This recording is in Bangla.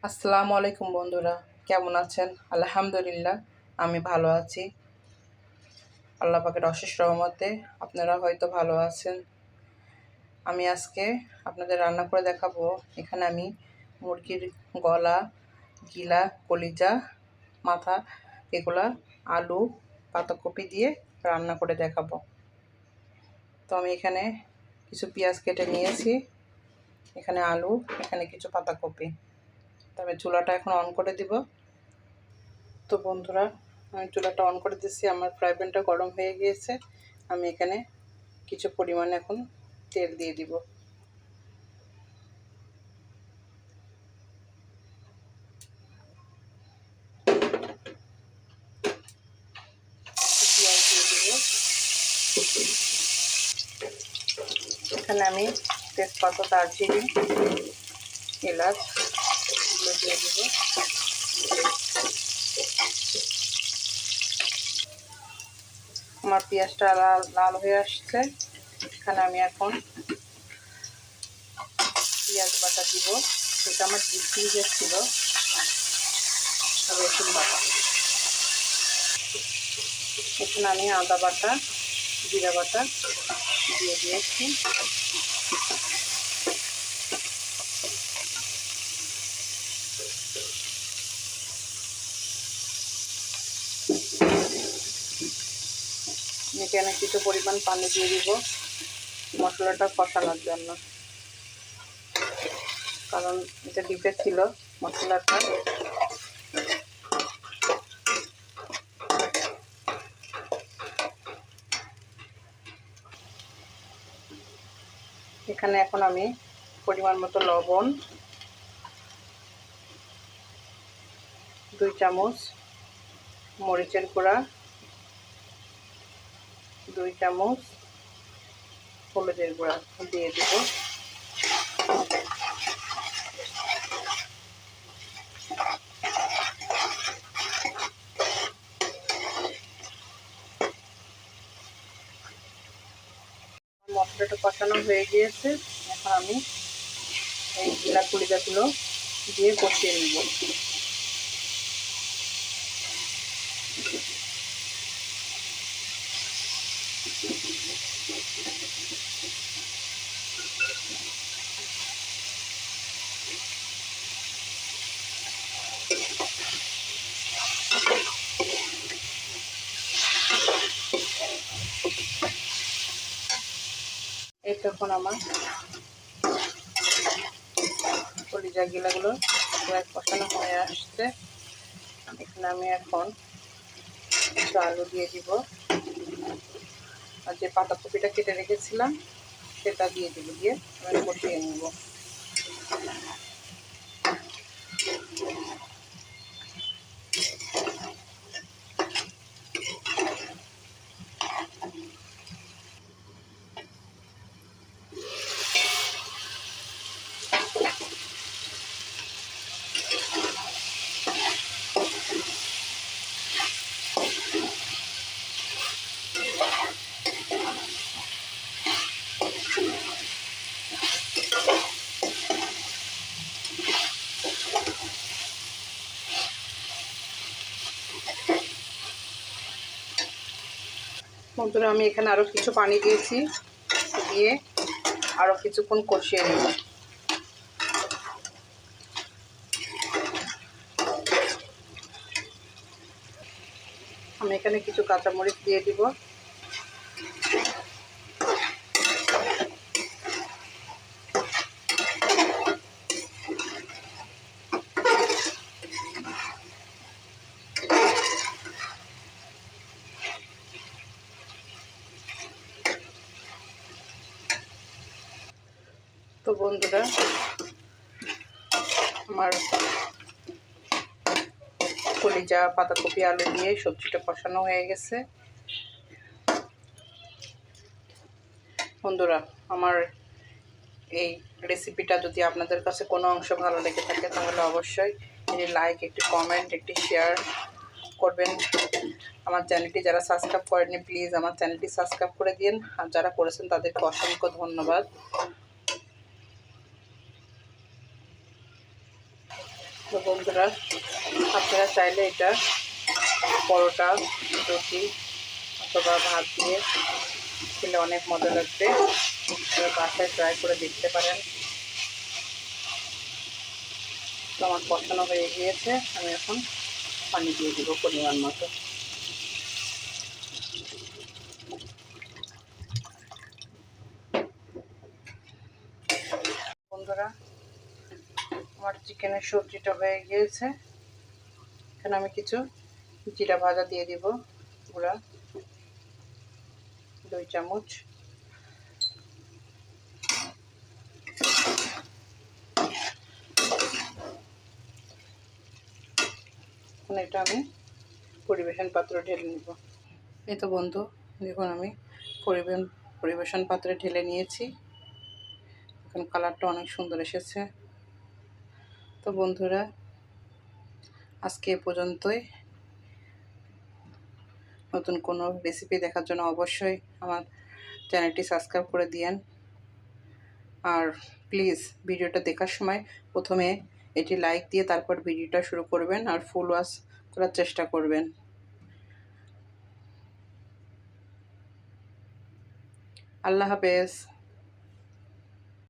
আসসালামু আলাইকুম বন্ধুরা, কেমন আছেন? আলহামদুলিল্লাহ, আমি ভালো আছি। আল্লাহ পাকের অশেষ রহমতে আপনারা হয়তো ভালো আছেন। আমি আজকে আপনাদের রান্না করে দেখাবো। এখানে আমি মুরগির গলা, গিলা, কলিজা, মাথা এগুলা আলু, পাতাকপি দিয়ে রান্না করে দেখাবো। তো আমি এখানে কিছু পেঁয়াজ কেটে নিয়েছি, এখানে আলু, এখানে কিছু পাতাকপি। তবে চুলাটা এখন অন করে দিব। তো বন্ধুরা, আমি চুলাটা অন করে দিচ্ছি। আমার ফ্রাই প্যানটা গরম হয়ে গিয়েছে। আমি এখানে কিছু পরিমাণে এখন তেল দিয়ে দিব। পেঁয়াজ দিয়ে দিব। এখানে আমি তেজপাতা, দারচিনি, এলাচ এগুলো দিয়ে দিব। আমার পেঁয়াজটা লাল হয়ে আসছে। এখানে আমি এখন পেঁয়াজ বাটা দিব। সেটা আমার ডিপ ফ্রিজে ছিল, রসুন বাটা। এখানে আমি আদা বাটা, জিরা বাটা দিয়ে দিয়েছি। এখানে কিছু পরিমাণ পানি দিয়ে দিব মশলাটা কষানোর জন্য, কারণ এটা ডিপে ছিল মশলাটা। এখানে এখন আমি পরিমাণ মতো লবণ, 2 চামচ মরিচের গুঁড়া, 2 চামচ হলুদের গুঁড়া দিয়ে দেব। মশলাটা কষানো হয়ে গিয়েছে। এখন আমি এই গিলা কলিজাগুলো দিয়ে কষিয়ে নেব। এই তখন আমার কলিজা গিলাগুলো প্রায় কষানো হয়ে আসছে। এখানে আমি এখন একটু আলু দিয়ে দিব, আর যে পাতাকপিটা কেটে রেখেছিলাম সেটা দিয়ে দিব। দিয়ে আমি কষিয়ে নেব। বন্ধুরা, আমি এখানে আরও কিছু পানি দিয়েছি, দিয়ে আরও কিছুক্ষণ কষিয়ে নেব। আমি এখানে কিছু কাঁচামরিচ দিয়ে দিব। তো বন্ধুরা, আমার কলিজা, পাতাকপি, আলু দিয়ে সবজিটা কষানো হয়ে গেছে। বন্ধুরা, আমার এই রেসিপিটা যদি আপনাদের কাছে কোনো অংশ ভালো লেগে থাকে তাহলে অবশ্যই একটি লাইক, একটি কমেন্ট, একটি শেয়ার করবেন। আমার চ্যানেলটি যারা সাবস্ক্রাইব করেননি প্লিজ আমার চ্যানেলটি সাবস্ক্রাইব করে দিন, আর যারা করেছেন তাদেরকে অসংখ্য ধন্যবাদ। তো বন্ধুরা, আপনারা চাইলে এটা পরোটা, রুটি অথবা ভাত দিয়ে খেলে অনেক মজা লাগবে। বাসায় ট্রাই করে দেখতে পারেন। তো আমার কষানো হয়ে গিয়েছে, আমি এখন পানি দিয়ে দিব পরিমাণ মতো। বন্ধুরা, আমার চিকেনের সবজিটা হয়ে গিয়েছে। এখানে আমি কিছু জিরা ভাজা দিয়ে দিব, গুঁড়া 2 চামচ। এখন এটা আমি পরিবেশন পাত্রে ঢেলে নিব। এই তো বন্ধু, দেখুন আমি পরিবেশন পাত্রে ঢেলে নিয়েছি। এখন কালারটা অনেক সুন্দর এসেছে। তো বন্ধুরা, আজকে এ পর্যন্তই। নতুন কোনো রেসিপি দেখার জন্য অবশ্যই আমার চ্যানেলটি সাবস্ক্রাইব করে দিয়েন। আর প্লিজ ভিডিওটা দেখার সময় প্রথমে এটি লাইক দিয়ে তারপর ভিডিওটা শুরু করবেন আর ফুল ওয়াচ করার চেষ্টা করবেন। আল্লাহ হাফেজ।